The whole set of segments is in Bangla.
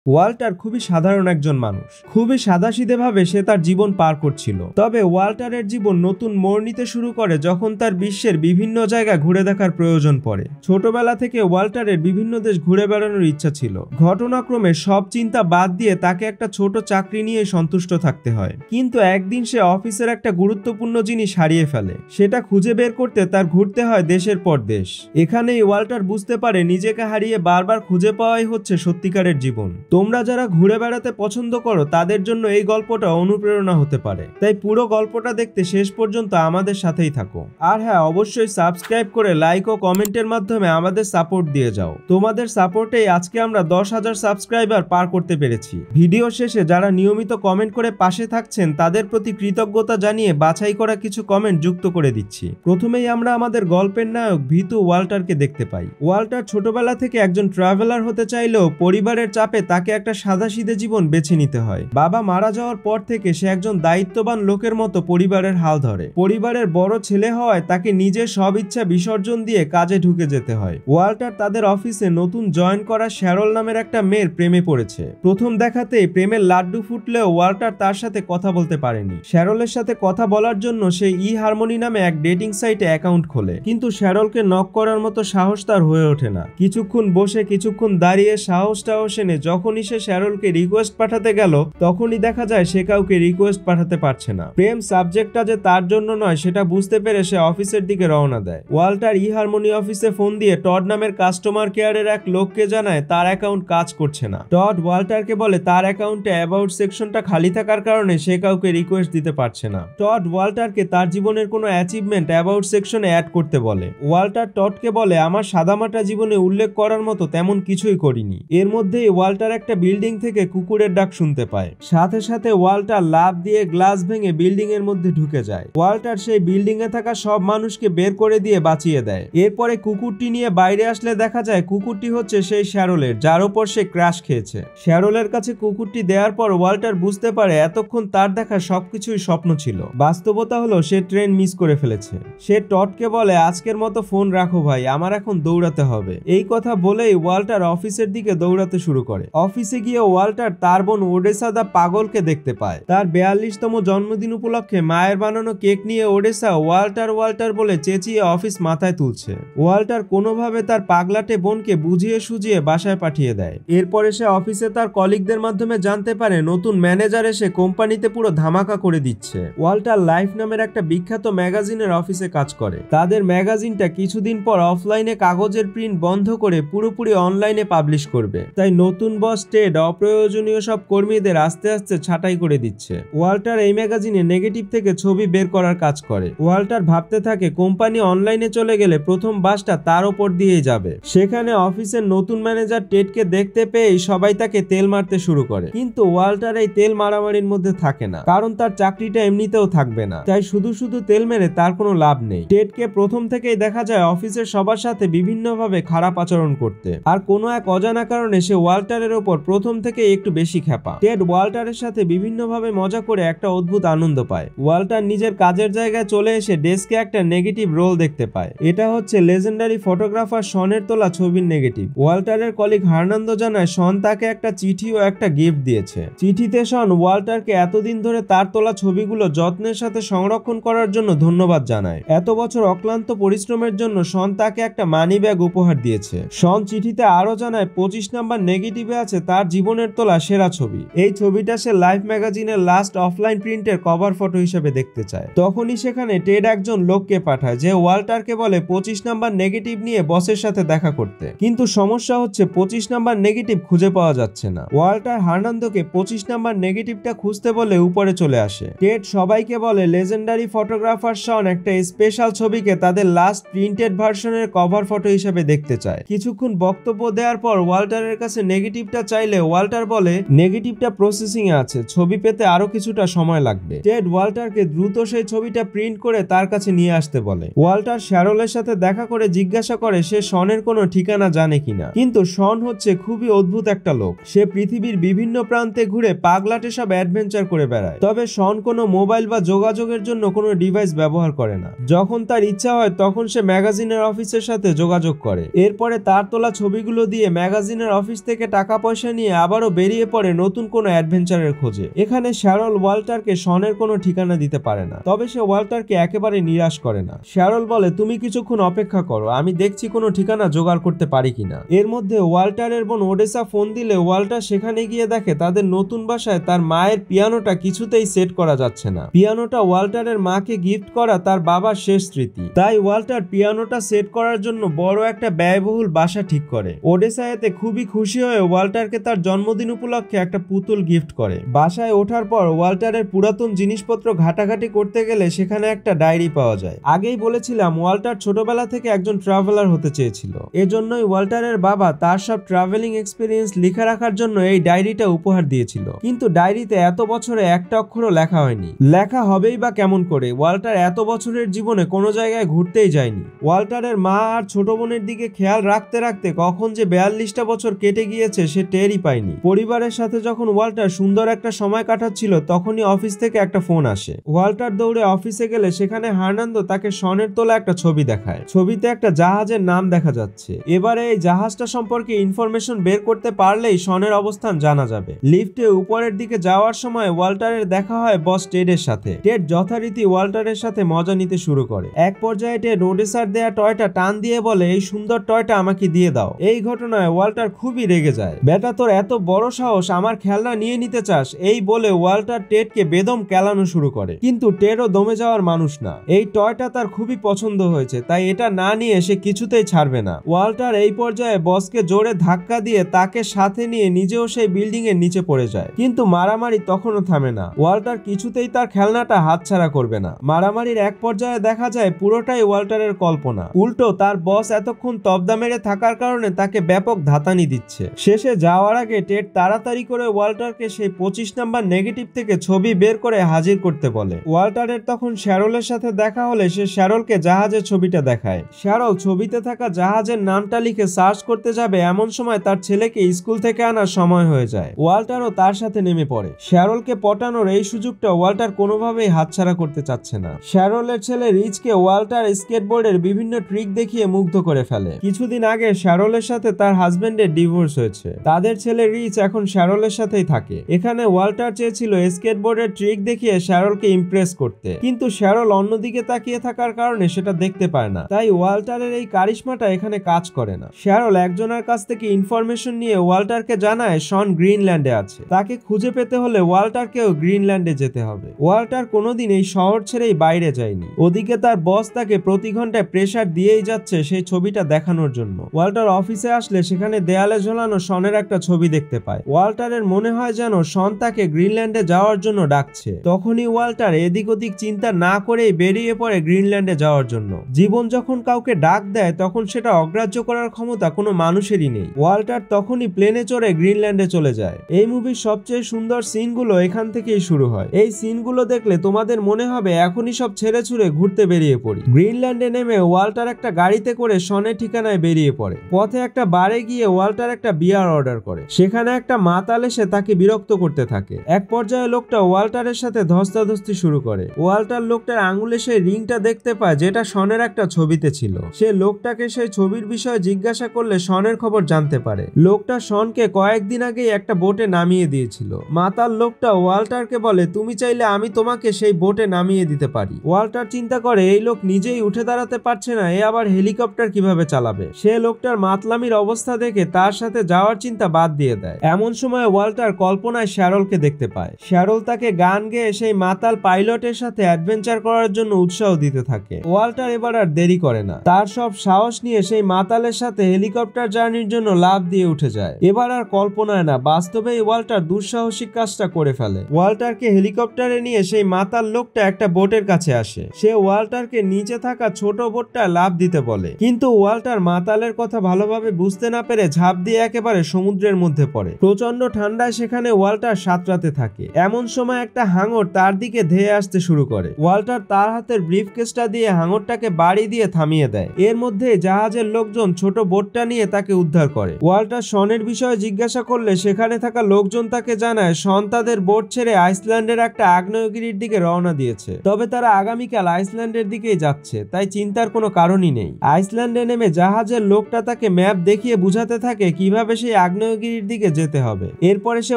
ওয়াল্টার খুবই সাধারণ একজন মানুষ। খুবই সাদাসিধেভাবে সে তার জীবন পার করছিল। তবে ওয়াল্টারের জীবন নতুন মোড় নিতে শুরু করে যখন তার বিশ্বের বিভিন্ন জায়গা ঘুরে দেখার প্রয়োজন পড়ে। ছোটবেলা থেকে ওয়াল্টারের বিভিন্ন দেশ ঘুরে বেড়ানোর ইচ্ছা ছিল। ঘটনাক্রমে সব চিন্তা বাদ দিয়ে তাকে একটা ছোট চাকরি নিয়ে সন্তুষ্ট থাকতে হয়। কিন্তু একদিন সে অফিসের একটা গুরুত্বপূর্ণ জিনিস হারিয়ে ফেলে। সেটা খুঁজে বের করতে তার ঘুরতে হয় দেশের পর দেশ। এখানেই ওয়াল্টার বুঝতে পারে নিজেকে হারিয়ে বারবার খুঁজে পাওয়াই হচ্ছে সত্যিকারের জীবন। তোমরা যারা ঘুরে বেড়াতে পছন্দ করো তাদের জন্য এই গল্পটা অনুপ্রেরণা হতে পারে। তাই পুরো গল্পটা দেখতে শেষ পর্যন্ত আমাদের সাথেই থাকো। আর হ্যাঁ, অবশ্যই সাবস্ক্রাইব করে লাইক ও কমেন্টের মাধ্যমে আমাদের সাপোর্ট দিয়ে যাও। তোমাদের সাপোর্টেই আজকে আমরা 10,000 সাবস্ক্রাইবার পার করতে পেরেছি। ভিডিও শেষে যারা নিয়মিত কমেন্ট করে পাশে থাকছেন তাদের প্রতি কৃতজ্ঞতা জানিয়ে বাছাই করা কিছু কমেন্ট যুক্ত করে দিচ্ছি। প্রথমেই আমরা আমাদের গল্পের নায়ক ভিতু ওয়াল্টারকে দেখতে পাই। ওয়াল্টার ছোটবেলা থেকে একজন ট্রাভেলার হতে চাইলেও পরিবারের চাপে তাকে একটা সাদাসিধে জীবন বেছে নিতে হয়। বাবা মারা যাওয়ার পর থেকে সে একজন দায়িত্ববান লোকের মতো পরিবারের হাল ধরে। পরিবারের বড় ছেলে হওয়ায় তাকে নিজের সব ইচ্ছা বিসর্জন দিয়ে কাজে ঢুকে যেতে হয়। ওয়াল্টার তাদের অফিসে নতুন জয়েন করা শ্যারল নামের একটা মেয়ের প্রেমে পড়েছে। প্রথম দেখাতেই প্রেমের লাড্ডু ফুটলেও ওয়াল্টার তার সাথে কথা বলতে পারেনি। শ্যারলের সাথে কথা বলার জন্য সে হারমোনি নামে এক ডেটিং সাইটে অ্যাকাউন্ট খোলে। কিন্তু শ্যারলকে নক করার মতো সাহস তার হয়ে ওঠে না। কিছুক্ষণ বসে কিছুক্ষণ দাঁড়িয়ে সাহসটাও এনে যখনই সে শ্যারলকে রিকোয়েস্ট পাঠাতে গেল তখনই দেখা যায় সে কাউকে রিকোয়েস্ট পাঠাতে পারছে না। প্রেম সাবজেক্টটা যে তার জন্য নয় সেটা বুঝতে পেরে সে অফিসের দিকে রওনা দেয়। ওয়াল্টার হারমোনি অফিসে ফোন দিয়ে টড নামের কাস্টমার কেয়ারের এক লোককে জানায় তার অ্যাকাউন্ট কাজ করছে না। টড ওয়াল্টারকে বলে তার অ্যাকাউন্টে অ্যাবাউট সেকশনটা খালি থাকার কারণে সে কাউকে রিকোয়েস্ট দিতে পারছে না। টড ওয়াল্টারকে তার জীবনের কোনো অ্যাচিভমেন্ট অ্যাবাউট সেকশনে অ্যাড করতে বলে। ওয়াল্টার টডকে বলে আমার সাদামাটা জীবনে উল্লেখ করার মতো তেমন কিছুই করিনি। এর মধ্যেই ওয়াল্টার একটা বিল্ডিং থেকে কুকুরের ডাক শুনতে পায়। সাথে সাথে ওয়াল্টার লাফ দিয়ে গ্লাস ভেঙে বিল্ডিং এর মধ্যে ঢুকে যায়। ওয়াল্টার সেই বিল্ডিং এ থাকা সব মানুষকে বের করে দিয়ে বাঁচিয়ে দেয়। এরপরে কুকুরটি নিয়ে বাইরে আসলে দেখা যায় কুকুরটি হচ্ছে সেই শ্যারলের, যার উপর সে ক্রাশ খেয়েছে। শ্যারলের কাছে কুকুরটি দেওয়ার পর ওয়াল্টার বুঝতে পারে এতক্ষণ তার দেখা সবকিছুই স্বপ্ন ছিল। বাস্তবতা হলো সে ট্রেন মিস করে ফেলেছে। সে টডকে বলে আজকের মতো ফোন রাখো ভাই, আমার এখন দৌড়াতে হবে। এই কথা বলেই ওয়াল্টার অফিসের দিকে দৌড়াতে শুরু করে। অফিসে গিয়ে ওয়াল্টার তার বোন ওডেসা দা পাগলকে দেখতে পায়। তার 42তম জন্মদিন উপলক্ষে মায়ের বানানো কেক নিয়ে ওডেসা ওয়াল্টার বলে চেঁচিয়ে অফিস মাথায় তুলছে। ওয়াল্টার কোনোভাবে তার পাগলাটে বোনকে বুঝিয়ে সুঝিয়ে বাসায় পাঠিয়ে দেয়। এরপরে সে অফিসে তার কলিগদের মাধ্যমে জানতে পারে নতুন ম্যানেজার এসে কোম্পানিতে পুরো ধামাকা করে দিচ্ছে। ওয়াল্টার লাইফ নামের একটা বিখ্যাত ম্যাগাজিনের অফিসে কাজ করে। তাদের ম্যাগাজিনটা কিছুদিন পর অফলাইনে কাগজের প্রিন্ট বন্ধ করে পুরোপুরি অনলাইনে পাবলিশ করবে। তাই নতুন বস টেড অপ্রয়োজনীয় সব কর্মীদের আস্তে আস্তে ছাঁটাই করে দিচ্ছে। ওয়াল্টার এই ম্যাগাজিনে নেগেটিভ থেকে ছবি বের করার কাজ করে। ওয়াল্টার ভাবতে থাকে কোম্পানি অনলাইনে চলে গেলে প্রথম বাসটা তার ওপর দিয়েই যাবে। সেখানে অফিসের নতুন ম্যানেজার টেডকে দেখতে পেয়েই সবাই তাকে তেল মারতে শুরু করে। কিন্তু ওয়াল্টার এই তেল মারামারির মধ্যে থাকে না, কারণ তার চাকরিটা এমনিতেও থাকবে না। তাই শুধু শুধু তেল মেরে তার কোনো লাভ নেই। টেডকে প্রথম থেকেই দেখা যায় অফিসের সবার সাথে বিভিন্নভাবে খারাপ আচরণ করতে। আর কোনো এক অজানা কারণে সে ওয়াল্টারের ওপর প্রথম থেকে একটু বেশি খেপা। টেড ওয়াল্টারের সাথে বিভিন্নভাবে মজা করে একটা অদ্ভুত আনন্দ পায়। ওয়াল্টার নিজের কাজের জায়গায় চলে এসে ডেস্কে একটা নেগেটিভ রোল দেখতে পায়। এটা হচ্ছে লেজেন্ডারি ফটোগ্রাফার শনের তোলা ছবির নেগেটিভ। ওয়াল্টারের কলিগ হার্নান্দো জানায় শন তাকে একটা চিঠি ও একটা গিফট দিয়েছে। চিঠিতে শন ওয়াল্টারকে এতদিন ধরে তার তোলা ছবিগুলো যত্নের সাথে সংরক্ষণ করার জন্য ধন্যবাদ জানায়। এত বছর অক্লান্ত পরিশ্রমের জন্য শন তাকে একটা মানি ব্যাগ উপহার দিয়েছে। শন চিঠিতে আরো জানায় 25 নাম্বার নেগেটিভে আছে তার জীবনের তোলা সেরা ছবি। এই ছবিটা সে লাইফ ম্যাগাজিনের লাস্ট অফলাইন প্রিন্টের কভার ফটো হিসেবে দেখতে চায়। তখনই সেখানে টেড একজন লোককে পাঠায় যে ওয়াল্টারকে বলে 25 নাম্বার নেগেটিভ নিয়ে বসের সাথে দেখা করতে। কিন্তু সমস্যা হচ্ছে 25 নাম্বার নেগেটিভ খুঁজে পাওয়া যাচ্ছে না। ওয়াল্টার হার্নান্দোকে 25 নাম্বার নেগেটিভটা খুঁজতে বলে উপরে চলে আসে। টেড সবাইকে বলে লেজেন্ডারি ফটোগ্রাফার শন একটা স্পেশাল ছবিকে তাদের লাস্ট প্রিন্টেড ভার্সনের কভার ফটো হিসেবে দেখতে চায়। কিছুক্ষণ বক্তব্য দেওয়ার পর ওয়াল্টারের কাছে নেগেটিভটা চাইলে ওয়াল্টার বলে নেগেটিভটা প্রসেসিং এ আছে, ছবি পেতে আরো কিছুটা সময় লাগবে। টেড ওয়াল্টারকে দ্রুত সেই ছবিটা প্রিন্ট করে তার কাছে নিয়ে আসতে বলে। ওয়াল্টার শ্যারলের সাথে দেখা করে জিজ্ঞাসা করে সে শনের কোনো ঠিকানা জানে কিনা। কিন্তু শন হচ্ছে খুবই অদ্ভুত একটা লোক। সে পৃথিবীর বিভিন্ন প্রান্তে ঘুরে পাগলাটে সব অ্যাডভেঞ্চার করে বেড়ায়। তবে শন কোনো মোবাইল বা যোগাযোগের জন্য কোনো ডিভাইস ব্যবহার করে না। যখন তার ইচ্ছা হয় তখন সে ম্যাগাজিনের অফিসের সাথে যোগাযোগ করে। এরপরে তার তোলা ছবিগুলো দিয়ে ম্যাগাজিনের অফিস থেকে টাকা পয়সা নিয়ে আবারও বেরিয়ে পড়ে নতুন কোনো অ্যাডভেঞ্চারের খোঁজে। এখানে শ্যারল ওয়াল্টারকে শনের কোনো ঠিকানা দিতে পারে না, তবে সে ওয়াল্টারকে একেবারে নিরাশ করে না। শ্যারল বলে, তুমি কিছুক্ষণ অপেক্ষা করো, আমি দেখছি কোনো ঠিকানা জোগাড় করতে পারি কিনা। এর মধ্যে ওয়াল্টারের বোন ওডেসা ফোন দিলে ওয়াল্টার সেখানে গিয়ে দেখে তাদের নতুন বাসায় তার মায়ের পিয়ানোটা কিছুতেই সেট করা যাচ্ছে না। পিয়ানোটা ওয়াল্টারের মাকে গিফট করা তার বাবার শেষ স্মৃতি, তাই ওয়াল্টার পিয়ানোটা সেট করার জন্য বড় একটা ব্যয়বহুল বাসা ঠিক করে। ওডেসা এতে খুবই খুশি হয়ে ওয়াল্টারকে তার জন্মদিন উপলক্ষে একটা পুতুল গিফট করে। বাসায় ওঠার পর ওয়াল্টারের পুরাতন জিনিসপত্র ঘাটাঘাটি করতে গেলে সেখানে একটা ডায়েরি পাওয়া যায়। আগেই বলেছিলাম ওয়াল্টার ছোটবেলা থেকে একজন ট্রাভেলার হতে চেয়েছিল, এজন্যই ওয়াল্টারের বাবা তার সব ট্রাভেলিং এক্সপিরিয়েন্স লিখে রাখার জন্য এই ডায়েরিটা উপহার দিয়েছিল। কিন্তু ডায়েরিতে এত বছরে একটা অক্ষরও লেখা হয়নি। লেখা হবেই বা কেমন করে? ওয়াল্টার এত বছরের জীবনে কোনো জায়গায় ঘুরতেই যায়নি। ওয়াল্টারের মা আর ছোট বোনের দিকে খেয়াল রাখতে রাখতে কখন যে 42টা বছর কেটে গিয়েছে সে টেরই পায়নি। পরিবারের সাথে যখন ওয়াল্টার সুন্দর একটা সময় কাটাচ্ছিল তখনই অফিস থেকে একটা ফোন আসে। ওয়াল্টার দৌড়ে অফিসে গেলে সেখানে হার্নান্দো তাকে শনের তোলা একটা ছবি দেখায়। ছবিতে একটা জাহাজের নাম দেখা যাচ্ছে। এবারে এই জাহাজটা সম্পর্কে ইনফরমেশন বের করতে পারলেই শনের অবস্থান জানা যাবে। লিফটে উপরের দিকে যাওয়ার সময় ওয়াল্টারের দেখা হয় বস টেডের সাথে। টেড যথারীতি ওয়াল্টারের সাথে মজা নিতে শুরু করে। এক পর্যায়ে টেড ওডেসার দেয়া টয়টা টান দিয়ে বলে, এই সুন্দর টয়টা আমাকে দিয়ে দাও। এই ঘটনায় ওয়াল্টার খুবই রেগে যায়। বেটা, তোর এত বড় সাহস, আমার খেলনা নিয়ে নিতে চাস? এই বলে ওয়াল্টার টেডকে বেদম কেলানো শুরু করে। কিন্তু টেডও দমে যাওয়ার মানুষ না। এই টয়টা তার খুবই পছন্দ হয়েছে, তাই এটা না নিয়ে সে কিছুতেই ছাড়বে না। ওয়াল্টার এই পর্যায়ে বসকে জোরে ধাক্কা দিয়ে তাকে সাথে নিয়ে নিজেও সেই বিল্ডিং এর নিচে পড়ে যায়। কিন্তু মারামারি তখনও থামে না। ওয়াল্টার কিছুতেই তার খেলনাটা হাতছাড়া করবে না। মারামারির এক পর্যায়ে দেখা যায় পুরোটাই ওয়াল্টারের কল্পনা। উল্টো তার বস এতক্ষণ তবদা মেরে থাকার কারণে তাকে ব্যাপক ধাতানি দিচ্ছে। শেষে যাওয়ার আগে টেড তাড়াতাড়ি করে ওয়াল্টারকে সেই 25 নাম্বার নেগেটিভ থেকে ছবি বের করে হাজির করতে বলে। ওয়াল্টারের তখন শ্যারলের সাথে দেখা হলে সে শ্যারলকে জাহাজের ছবিটা দেখায়। শ্যারল ছবিতে থাকা জাহাজের নামটা লিখে সার্চ করতে যাবে এমন সময় তার ছেলেকে স্কুল থেকে আনার সময় হয়ে যায়। ওয়াল্টারও তার সাথে নেমে পড়ে। শ্যারলকে পটানোর এই সুযোগটা ওয়াল্টার কোনোভাবেই হাতছাড়া করতে চাচ্ছে না। শ্যারলের ছেলে রিচকে ওয়াল্টার স্কেটবোর্ডের বিভিন্ন ট্রিক দেখিয়ে মুগ্ধ করে ফেলে। কিছুদিন আগে শ্যারলের সাথে তার হাজবেন্ডের ডিভোর্স হয়েছে। তাদের ছেলে রিচ এখন শ্যারলের সাথেই থাকে। এখানে ওয়াল্টার চেয়েছিল স্কেটবোর্ডের ট্রিক দেখিয়ে শ্যারলকে ইমপ্রেস করতে, কিন্তু শ্যারল অন্যদিকে তাকিয়ে থাকার কারণে সেটা দেখতে পায় না। তাই ওয়াল্টারের এই কারিশমাটা এখানে কাজ করে না। শ্যারল একজনের কাছ থেকে ইনফরমেশন নিয়ে ওয়াল্টারকে জানায় শন গ্রিনল্যান্ডে আছে। তাকে খুঁজে পেতে হলে ওয়াল্টারকেও গ্রিনল্যান্ডে যেতে হবে। ওয়াল্টার কোনোদিন এই শহর ছেড়েই বাইরে যায়নি। ওদিকে তার বস তাকে প্রতি ঘন্টায় প্রেসার দিয়েই যাচ্ছে সেই ছবিটা দেখানোর জন্য। ওয়াল্টার অফিসে আসলে সেখানে দেয়ালে ঝোলানো শনের একটা ছবি দেখতে পায়। ওয়াল্টারের মনে হয় যেন শন তাকে গ্রিনল্যান্ডে যাওয়ার জন্য ডাকছে। তখনই ওয়াল্টার এদিক ওদিক চিন্তা না করেই বেরিয়ে পড়ে গ্রিনল্যান্ডে যাওয়ার জন্য। জীবন যখন কাউকে ডাক দেয় তখন সেটা অগ্রাহ্য করার ক্ষমতা কোনো মানুষেরই নেই। ওয়াল্টার তখনই প্লেনে চড়ে গ্রিনল্যান্ডে চলে যায়। এই মুভির সবচেয়ে সুন্দর সিনগুলো এখান থেকেই শুরু হয়। এই সিনগুলো দেখলে তোমাদের মনে হবে এখনই সব ছেড়ে ছুড়ে ঘুরতে বেরিয়ে পড়ি। গ্রিনল্যান্ডে নেমে ওয়াল্টার একটা গাড়িতে করে শনের ঠিকানায় বেরিয়ে পড়ে। পথে একটা বারে গিয়ে ওয়াল্টার একটা বিয়ার অর্ডার করে। সেখানে একটা মাতাল এসে তাকে বিরক্ত করতে থাকে। এক পর্যায়ে লোকটা ওয়াল্টারের সাথে ধস্তাধস্তি শুরু করে। ওয়াল্টার লোকটার আঙুলে সেই রিংটা দেখতে পায় যেটা শনের একটা ছবিতে ছিল। সে লোকটাকে সেই ছবির বিষয়ে জিজ্ঞাসা করলে শনের খবর জানতে পারে। লোকটা শনকে কয়েকদিন আগেই একটা বোটে নামিয়ে দিয়েছিল। মাতাল লোকটা ওয়াল্টারকে বলে, তুমি চাইলে আমি তোমাকে সেই বোটে নামিয়ে দিতে পারি। ওয়াল্টার চিন্তা করে এই লোক নিজেই উঠে দাঁড়াতে পারছে না, এ আবার হেলিকপ্টার কিভাবে চালাবে। সে লোকটার মাতলামির অবস্থা দেখে তার সাথে যাওয়ার চিন্তা বাদ দিয়ে দেয়। এমন সময় ওয়াল্টার কল্পনায় শ্যারলকে দেখতে পায়। শ্যারল তাকে গান গেয়ে সেই মাতাল পাইলটের সাথে অ্যাডভেঞ্চার করার জন্য উৎসাহ দিতে থাকে। ওয়াল্টার এবার আর দেরি করে না। তার সব সাহস নিয়ে সেই মাতালের সাথে হেলিকপ্টার জার্নির জন্য লাফ দিয়ে উঠে যায়। এবার আর কল্পনায় না, বাস্তবেই ওয়াল্টার দুঃসাহসিক কাজটা করে ফেলে। ওয়াল্টারকে হেলিকপ্টারে নিয়ে সেই মাতাল লোকটা একটা বোটের কাছে আসে। সে ওয়াল্টারকে নিচে থাকা ছোট বোটটা লাফ দিতে বলে, কিন্তু ওয়াল্টার মাতালের কথা ভালোভাবে বুঝতে না পেরে ঝাঁপ দিয়ে একেবারে সমুদ্রের মধ্যে পড়ে। প্রচন্ড ঠান্ডায় সেখানে ওয়াল্টার সাঁতরাতে থাকে। এমন সময় একটা হাঙর তার দিকে ধেয়ে আসতে শুরু করে। ওয়াল্টার তার হাতের ব্রিফকেসটা দিয়ে হাঙরটাকে বাড়ি দিয়ে থামিয়ে দেয়। এর মধ্যে জাহাজের লোকজন ছোট বোটটা নিয়ে তাকে উদ্ধার করে। ওয়াল্টার শনের বিষয়ে জিজ্ঞাসা করলে সেখানে থাকা লোকজন তাকে জানায় শন তাদের বোট ছেড়ে আইসল্যান্ডের একটা আগ্নেয়গিরির দিকে রওনা দিয়েছে। তবে তারা আগামীকাল আইসল্যান্ডের দিকেই যাচ্ছে, তাই চিন্তার কোনো কারণই নেই। আইসল্যান্ডে নেমে জাহাজের লোকটা তাকে ম্যাপ দেখিয়ে বুঝাতে থাকে কিভাবে সেই আগ্নেয় আগ্নেয়গিরির দিকে যেতে হবে। এরপরে সে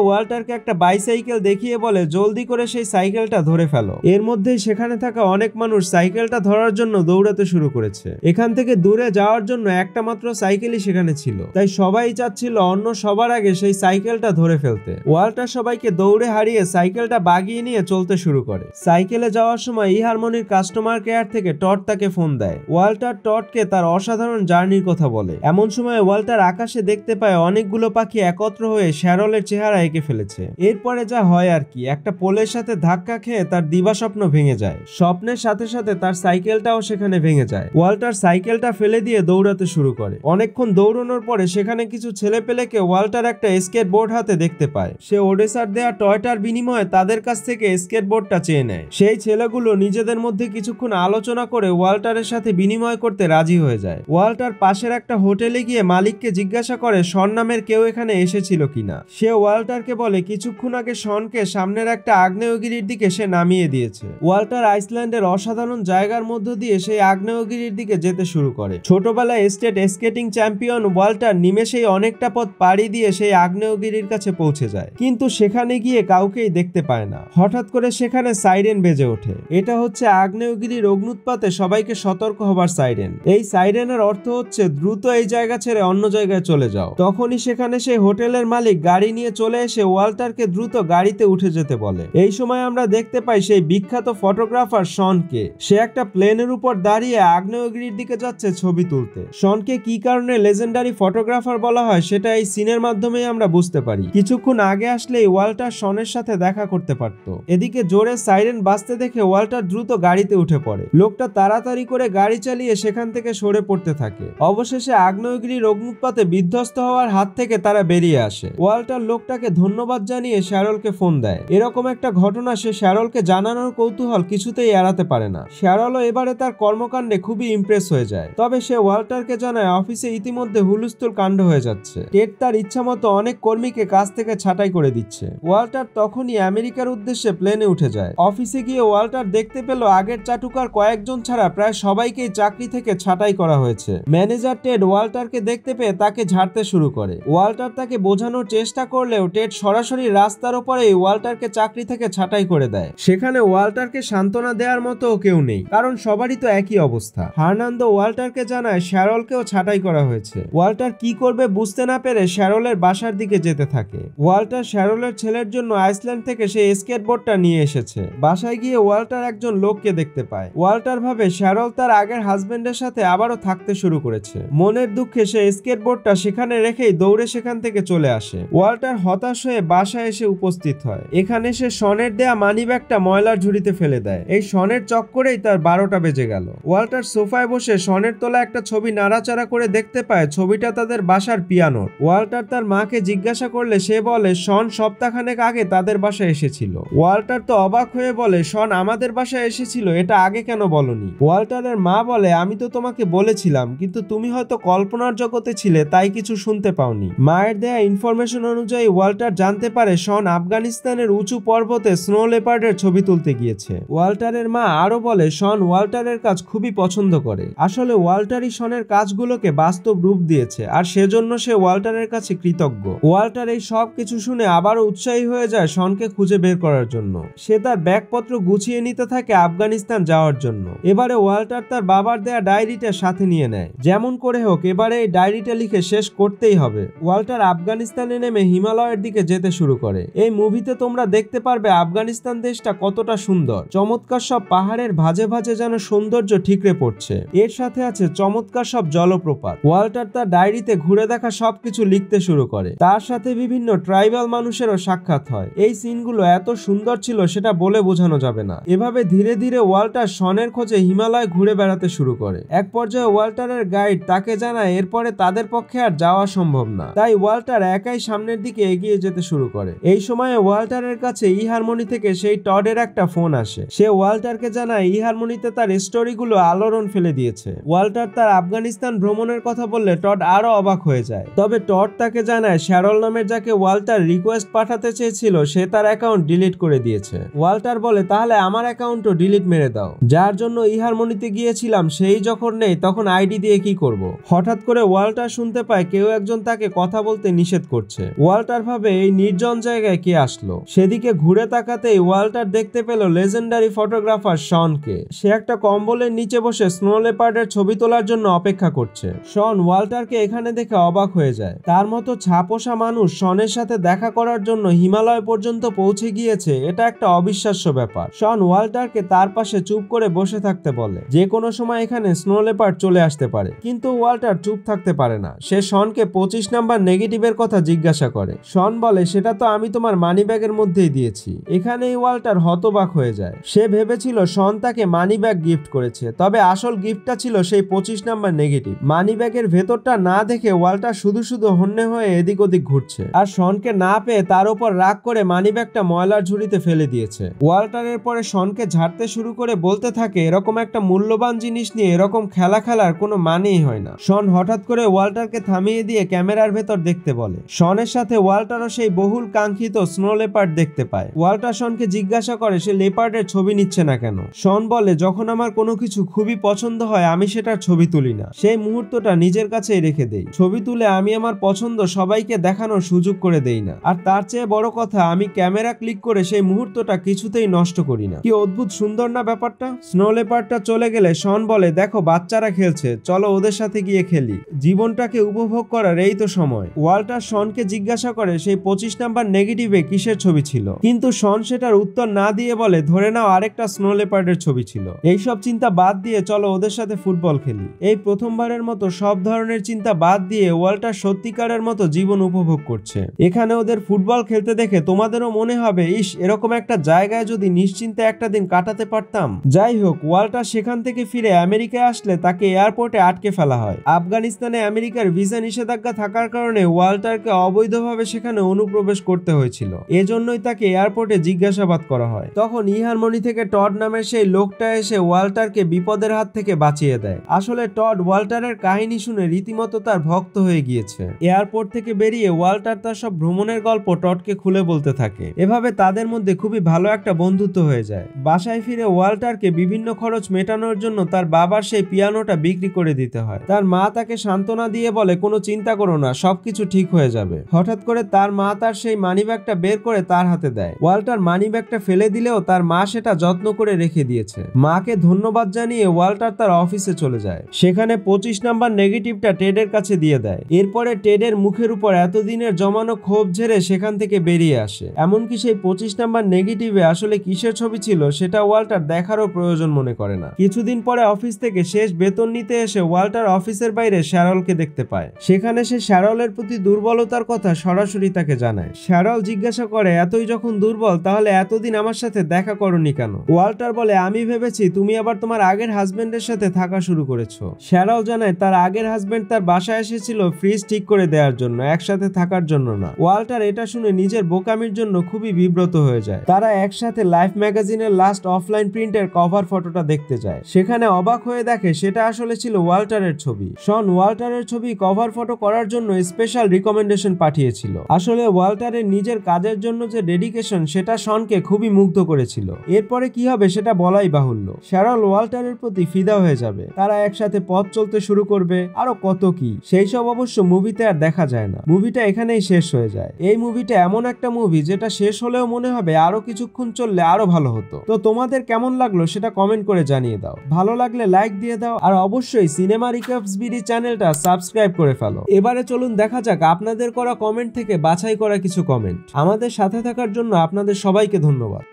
ওয়াল্টারকে একটা বাইসাইকেল দেখিয়ে বলে জলদি করে সেই সাইকেলটা ধরে ফেলো। এর মধ্যেই সেখানে থাকা অনেক মানুষ সাইকেলটা ধরার জন্য দৌড়াতে শুরু করেছে। এখান থেকে দূরে যাওয়ার জন্য একটা মাত্র সাইকেলই সেখানে ছিল, তাই সবাই চাচ্ছিল অন্য সবার আগে সেই সাইকেলটা ধরে ফেলতে। ওয়াল্টার সবাইকে দৌড়ে হারিয়ে সাইকেলটা বাগিয়ে নিয়ে চলতে শুরু করে। সাইকেলে যাওয়ার সময় ইহারমনির কাস্টমার কেয়ার থেকে টড তাকে ফোন দেয়। ওয়াল্টার টডকে তার অসাধারণ জার্নির কথা বলে। এমন সময় ওয়াল্টার আকাশে দেখতে পায় অনেকগুলো পাখি একত্র হয়ে শ্যারলের চেহারা এঁকে ফেলেছে। এরপরে যা হয় আর কি, একটা পোলের সাথে ধাক্কা খেয়ে তার দিবাস্বপ্ন ভেঙে যায়। স্বপ্নের সাথে সাথে তার সাইকেলটাও সেখানে ভেঙে যায়। ওয়াল্টার সাইকেলটা ফেলে দিয়ে দৌড়াতে শুরু করে। অনেকক্ষণ দৌড়ানোর পরে সেখানে কিছু ছেলেপেলেকে ওয়াল্টার একটা স্কেট বোর্ড হাতে দেখতে পায়। সে ওডেসার দেয়া টয়টার বিনিময়ে তাদের কাছ থেকে স্কেট বোর্ডটা চেয়ে নেয়। সেই ছেলেগুলো নিজেদের মধ্যে কিছুক্ষণ আলোচনা করে ওয়াল্টারের সাথে বিনিময় করতে রাজি হয়ে যায়। ওয়াল্টার পাশের একটা হোটেলে গিয়ে মালিককে জিজ্ঞাসা করে শন নামের কেউ এখানে এসেছিল কিনা। সে ওয়াল্টারকে বলে কিছুক্ষণ আগে শনকে সামনের একটা আগ্নেয়গিরির দিকে সে নামিয়ে দিয়েছে। ওয়াল্টার আইসল্যান্ডের অসাধারণ জায়গার মধ্য দিয়ে সেই আগ্নেয়গিরির দিকে যেতে শুরু করে। ছোটবেলায় স্টেট স্কেটিং চ্যাম্পিয়ন ওয়াল্টার নিমেষেই অনেকটা পথ পাড়ি দিয়ে সেই আগ্নেয়গিরির কাছে পৌঁছে যায়, কিন্তু সেখানে গিয়ে কাউকেই দেখতে পায় না। হঠাৎ করে সেখানে সাইরেন বেজে ওঠে। এটা হচ্ছে আগ্নেয়গিরির অগ্নুৎপাতে সবাইকে সতর্ক হবার সাইরেন। এই সাইরেনের অর্থ হচ্ছে দ্রুত এই জায়গা ছেড়ে অন্য জায়গায় চলে যাও। তখনই সেখানে সেই হোটেলের মালিক গাড়ি নিয়ে চলে এসে ওয়াল্টারকে দ্রুত গাড়িতে উঠে যেতে বলে। এই সময় আমরা দেখতে পাই সেই বিখ্যাত ফটোগ্রাফার শনকে। সে একটা প্লেনের উপর দাঁড়িয়ে আগ্নেয়গিরির দিকে যাচ্ছে ছবি তুলতে। শনকে কি কারণে লেজেন্ডারি ফটোগ্রাফার বলা হয় সেটা এই সিনের মাধ্যমেই আমরা বুঝতে পারি। কিছুক্ষণ আগে আসলেই ওয়াল্টার শনের সাথে দেখা করতে পারত। এদিকে জোরে সাইরেন বাজতে দেখে ওয়াল্টার দ্রুত গাড়িতে উঠে পড়ে। লোকটা তাড়াতাড়ি করে গাড়ি চালিয়ে সেখান থেকে সরে পড়তে থাকে। অবশেষে আগ্নেয়গিরির অগ্নুৎপাতে বিধ্বস্ত হওয়ার হাত থেকে তারা বেরিয়ে আসে। ওয়াল্টার লোকটাকে ধন্যবাদ জানিয়ে শ্যারলকে ফোন দেয়। এরকম একটা ঘটনা সে শ্যারলকে জানানোর কৌতূহল কিছুতেই এড়াতে পারে না। শ্যারলও এবারে তার কর্মকাণ্ডে খুবই ইমপ্রেস হয়ে যায়। তবে সে ওয়াল্টারকে জানায় অফিসে ইতিমধ্যে হুলস্থুল কাণ্ড হয়ে যাচ্ছে। টেড তার ইচ্ছা মতো অনেক কর্মীকে কাজ থেকে ছাঁটাই করে দিচ্ছে। ওয়াল্টার তখনই আমেরিকার উদ্দেশ্যে প্লেনে উঠে যায়। অফিসে গিয়ে ওয়াল্টার দেখতে পেল আগের চাটুকার কয়েকজন ছাড়া প্রায় সবাইকেই চাকরি থেকে ছাঁটাই করা হয়েছে। ম্যানেজার টেড ওয়াল্টারকে দেখতে পেয়ে তাকে ঝাড়তে শুরু করে। ওয়াল্টার তাকে বোঝানোর চেষ্টা করলেও টেড সরাসরি রাস্তার উপরেই ওয়াল্টারকে চাকরি থেকে ছাঁটাই করে দেয়। সেখানে ওয়াল্টারকে সান্ত্বনা দেওয়ার মতো কেউ নেই, কারণ সবারই তো একই অবস্থা। ফার্নান্দো ওয়াল্টারকে জানায় শ্যারলকেও ছাঁটাই করা হয়েছে। ওয়াল্টার কি করবে বুঝতে না পেরে শ্যারলের বাসার দিকে যেতে থাকে। ওয়াল্টার শ্যারলের ছেলের জন্য আইসল্যান্ড থেকে সেই স্কেটবোর্ডটা নিয়ে এসেছে। বাসায় গিয়ে ওয়াল্টার একজন লোককে দেখতে পায়। ওয়াল্টার ভাবে শ্যারল তার আগের হাজবেন্ডের সাথে আবারও থাকতে শুরু করেছে। মনের দুঃখে সে স্কেটবোর্ডটা সেখানে রেখেই দৌড়ে সেখান থেকে চলে আসে। ওয়াল্টার হতাশ হয়ে বাসায় এসে উপস্থিত হয়। এখানে সে শনের দেয়া মানিব্যাগটা ময়লার ঝুড়িতে ফেলে দেয়। এই শনের চক্করেই তার 12টা বেজে গেল। ওয়াল্টার সোফায় বসে শনের তোলা একটা ছবি নাড়াচাড়া করে দেখতে পায় ছবিটা তাদের বাসার পিয়ানোর। ওয়াল্টার তার মাকে জিজ্ঞাসা করলে সে বলে শন সপ্তাহখানেক আগে তাদের বাসায় এসেছিল। ওয়াল্টার তো অবাক হয়ে বলে শন আমাদের বাসায় এসেছিল, এটা আগে কেন বলনি? ওয়াল্টারের মা বলে আমি তো তোমাকে বলেছিলাম, কিন্তু তুমি হয়তো কল্পনার জগতে ছিলে তাই কিছু শুনতে পাওনি। মায়ের দেয়া ইনফরমেশন অনুযায়ী ওয়াল্টার জানতে পারে শন আফগানিস্তানের উঁচু পর্বতে স্নো লেপার্ডের ছবি তুলতে গিয়েছে। ওয়াল্টারের মা আরো বলে শন ওয়াল্টারের কাজ খুবই পছন্দ করে। আসলে ওয়াল্টারই শনের কাজগুলোকে বাস্তব রূপ দিয়েছে, আর সেজন্য সে ওয়াল্টারের কাছে কৃতজ্ঞ। ওয়াল্টার এই সব কিছু শুনে আবারও উৎসাহী হয়ে যায় শনকে খুঁজে বের করার জন্য। সে তার ব্যাগপত্র গুছিয়ে নিতে থাকে আফগানিস্তান যাওয়ার জন্য। এবারে ওয়াল্টার তার বাবার দেয়া ডায়েরিটা সাথে নিয়ে নেয়। যেমন করে হোক এবারে এই ডায়েরিটা লিখে শেষ করতেই হবে। ওয়াল্টার আফগানিস্তানে নেমে হিমালয়ের দিকে যেতে শুরু করে। এই মুভিতে তোমরা দেখতে পারবে আফগানিস্তান দেশটা কতটা সুন্দর। চমৎকার সব পাহাড়ের ভাঁজে ভাঁজে যেন সৌন্দর্য ঠিকরে পড়ছে। এর সাথে আছে চমৎকার সব জলপ্রপাত। ওয়াল্টার তার ডায়েরিতে ঘুরে দেখা সবকিছু লিখতে শুরু করে। তার সাথে বিভিন্ন ট্রাইবাল মানুষেরও সাক্ষাৎ হয়। এই সিনগুলো এত সুন্দর ছিল সেটা বলে বোঝানো যাবে না। এভাবে ধীরে ধীরে ওয়াল্টার শনের খোঁজে হিমালয় ঘুরে বেড়াতে শুরু করে। এক পর্যায়ে ওয়াল্টারের গাইড তাকে জানায় এরপরে তাদের পক্ষে আর যাওয়া সম্ভব না, তাই ওয়াল্টার একাই সামনের দিকে এগিয়ে যেতে শুরু করে। এই সময়ে ওয়াল্টারের কাছে ইহারমনি থেকে সেই টডের একটা ফোন আসে। সে ওয়াল্টারকে জানায় ইহারমনিতে তার স্টোরিগুলো আলোড়ন ফেলে দিয়েছে। ওয়াল্টার তার আফগানিস্তান ভ্রমণের কথা বললে টড আরো অবাক হয়ে যায়। তবে টড তাকে জানায় শ্যারল নামের যাকে ওয়াল্টার রিকোয়েস্ট পাঠাতে চেয়েছিল সে তার অ্যাকাউন্ট ডিলিট করে দিয়েছে। ওয়াল্টার বলে তাহলে আমার অ্যাকাউন্টও ডিলিট মেরে দাও, যার জন্য ইহারমনিতে গিয়েছিলাম সেই যখন নেই তখন আইডি দিয়ে কি করব। হঠাৎ করে ওয়াল্টার শুনতে পায় কেউ একজন তাকে কথা কথা বলতে নিষেধ করছে। ওয়াল্টার ভাবে এই নির্জন জায়গায় কে আসলো। সেদিকে ঘুরে তাকাতেই ওয়াল্টার দেখতে পেল লেজেন্ডারি ফটোগ্রাফার শনকে। সে একটা কম্বলের নিচে বসে স্নো লেপার্ডের ছবি তোলার জন্য অপেক্ষা করছে। শন ওয়াল্টারকে এখানে দেখে অবাক হয়ে যায়। তার মতো ছাপোষা মানুষ শনের সাথে দেখা করার জন্য হিমালয় পর্যন্ত পৌঁছে গিয়েছে, এটা একটা অবিশ্বাস্য ব্যাপার। শন ওয়াল্টারকে তার পাশে চুপ করে বসে থাকতে বলে। যে কোনো সময় এখানে স্নো লেপার্ড চলে আসতে পারে। কিন্তু ওয়াল্টার চুপ থাকতে পারে না। সে শনকে 25 নাম্বার নেগেটিভের কথা জিজ্ঞাসা করে। শন বলে, সেটা তো আমি তোমার মানি ব্যাগের মধ্যেই দিয়েছি। এখানেই ওয়াল্টার হতবাক হয়ে যায়। সে ভেবেছিল শন তাকে মানি ব্যাগ গিফট করেছে, তবে আসল গিফটটা ছিল সেই 25 নাম্বার নেগেটিভ। মানি ব্যাগের ভেতরটা না দেখে ওয়াল্টার শুধু শুধু হন্যে হয়ে এদিক ওদিক ঘুরছে, আর শনকে না পেয়ে তার উপর রাগ করে মানি ব্যাগটা ময়লার ঝুড়িতে ফেলে দিয়েছে। ওয়াল্টারের পরে শনকে ঝাড়তে শুরু করে বলতে থাকে, এরকম একটা মূল্যবান জিনিস নিয়ে এরকম খেলা খেলার কোনো মানেই হয় না। শন হঠাৎ করে ওয়াল্টারকে থামিয়ে দিয়ে ক্যামেরার ভেতর দেখতে বলে। শনের সাথে ওয়াল্টারও সেই বহুল কাঙ্ক্ষিত স্নো লেপার্ড দেখতে পায়। ওয়াল্টার শনকে জিজ্ঞাসা করে সে লেপার্ডের ছবি নিচ্ছে না কেন। শন বলে, যখন আমার কোনো কিছু খুবই পছন্দ হয় আমি সেটার ছবি তুলি না, সেই মুহূর্তটা নিজের কাছেই রেখে দেই। ছবি তুলে আমি আমার পছন্দ সবাইকে দেখানোর সুযোগ করে দেই না, আর তার চেয়ে বড় কথা আমি ক্যামেরা ক্লিক করে সেই মুহূর্তটা কিছুতেই নষ্ট করি না। কি অদ্ভুত সুন্দর না ব্যাপারটা। স্নো লেপার্ডটা চলে গেলে শন বলে, দেখো বাচ্চারা খেলছে, চলো ওদের সাথে গিয়ে খেলি। জীবনটাকে উপভোগ করার এই তো সময়। ওয়াল্টার শনকে জিজ্ঞাসা করে সেই 25 নাম্বার নেগেটিভে কিসের ছবি ছিল, কিন্তু শন সেটার উত্তর না দিয়ে বলে, ধরে নাও আরেকটা স্নো লেপার্ডের ছবি ছিল। এইসব চিন্তা বাদ দিয়ে চলো ওদের সাথে ফুটবল খেলি। এই প্রথমবারের মতো সব ধরনের চিন্তা বাদ দিয়ে ওয়াল্টার সত্যিকারের মতো জীবন উপভোগ করছে। এখানে ওদের ফুটবল খেলতে দেখে তোমাদেরও মনে হবে, ইস এরকম একটা জায়গায় যদি নিশ্চিন্তে একটা দিন কাটাতে পারতাম। যাই হোক, ওয়াল্টার সেখান থেকে ফিরে আমেরিকায় আসলে তাকে এয়ারপোর্টে আটকে ফেলা হয়। আফগানিস্তানে আমেরিকার ভিসা নিষেধাজ্ঞা থাকার কারণে ওয়াল্টারকে অবৈধভাবে সেখানে অনুপ্রবেশ করতে হয়েছিল। এজন্যই তাকে এয়ারপোর্টে জিজ্ঞাসাবাদ করা হয়। তখন ইহারমনি থেকে টড নামের সেই লোকটা এসে ওয়াল্টারকে বিপদের হাত থেকে বাঁচিয়ে দেয়। আসলে টড ওয়াল্টারের কাহিনী শুনে রীতিমতো তার ভক্ত হয়ে গিয়েছে। এয়ারপোর্ট থেকে বেরিয়ে ওয়াল্টার তার সব ভ্রমণের গল্প টডকে খুলে বলতে থাকে। এভাবে তাদের মধ্যে খুবই ভালো একটা বন্ধুত্ব হয়ে যায়। বাসায় ফিরে ওয়াল্টারকে বিভিন্ন খরচ মেটানোর জন্য তার বাবার সেই পিয়ানোটা বিক্রি করে দিতে হয়। তার মা তাকে সান্ত্বনা দিয়ে বলে, কোনো চিন্তা করো না, সবকিছু ঠিক হয়ে যাবে। হঠাৎ করে তার মা তার সেই মানিব্যাগটা বের করে তার হাতে দেয়। ওয়াল্টার মানিব্যাগটা ফেলে দিলেও তার মা সেটা যত্ন করে রেখে দিয়েছে। মাকে ধন্যবাদ জানিয়ে ওয়াল্টার তার অফিসে চলে যায়। সেখানে 25 নাম্বার নেগেটিভটা টেডের কাছে দিয়ে দেয়। এরপরে টেডের মুখের উপর এতদিনের জমানো ক্ষোভ ঝেড়ে সেখান থেকে বেরিয়ে আসে। এমনকি সেই 25 নাম্বার নেগেটিভে আসলে কিসের ছবি ছিল সেটা ওয়াল্টার দেখারও প্রয়োজন মনে করে না। কিছুদিন পরে অফিস থেকে শেষ বেতন নিতে এসে ওয়াল্টার অফিসের বাইরে শ্যারলকে দেখতে পায়। সেখানে সে শ্যারলের প্রতি দুর্বলতার কথা সরাসরি তাকে জানায়। শ্যারল জিজ্ঞাসা করে, এতই যখন দুর্বল তাহলে এতদিন আমার সাথে দেখা করনি কেন? ওয়াল্টার বলে, আমি ভেবেছি তুমি আবার তোমার আগের হাজবেন্ডের সাথে থাকা শুরু করেছো। শ্যারল জানায় তার আগের হাজবেন্ড তার বাসায় এসেছিল ফ্রিজ ঠিক করে দেওয়ার জন্য, একসাথে থাকার জন্য না। ওয়াল্টার এটা শুনে নিজের বোকামির জন্য খুবই বিব্রত হয়ে যায়। তারা একসাথে লাইফ ম্যাগাজিনের লাস্ট অফলাইন প্রিন্টের কভার ফটোটা দেখতে যায়। সেখানে অবাক হয়ে দেখে সেটা আসলে ছিল ওয়াল্টারের ছবি। শন ওয়াল্টারের ছবি কভার ফটো করার জন্য স্পেশাল রিকমেন্ডেশন পাঠিয়েছিল। আসলে ওয়াল্টারের নিজের কাজের জন্য যে ডেডিকেশন সেটা শনকে খুবই মুগ্ধ করেছিল। এরপরে কি হবে সেটা বলাই বাহুল্য। শ্যারল ওয়াল্টারের প্রতি ফিদা হয়ে যাবে। তারা একসাথে পথ চলতে শুরু করবে, আরো কত কি। সেই সব অবশ্য মুভিতে আর দেখা যায় না। মুভিটা এখানেই শেষ হয়ে যায়। এই মুভিটা এমন একটা মুভি যেটা শেষ হলেও মনে হবে আরো কিছুক্ষণ চললে আরো ভালো হতো। তো তোমাদের কেমন লাগলো সেটা কমেন্ট করে জানিয়ে দাও। ভালো লাগলে লাইক দিয়ে দাও, আর অবশ্যই সিনেমা রিক্যাপস বিডি চ্যানেলটা সাবস্ক্রাইব করে ফেলো। এবারে চলুন দেখা যাক আপনাদের করা কমেন্ট থেকে বাছাই করা কিছু কমেন্ট। আমাদের সাথে থাকার জন্য আপনাদের সবাইকে ধন্যবাদ।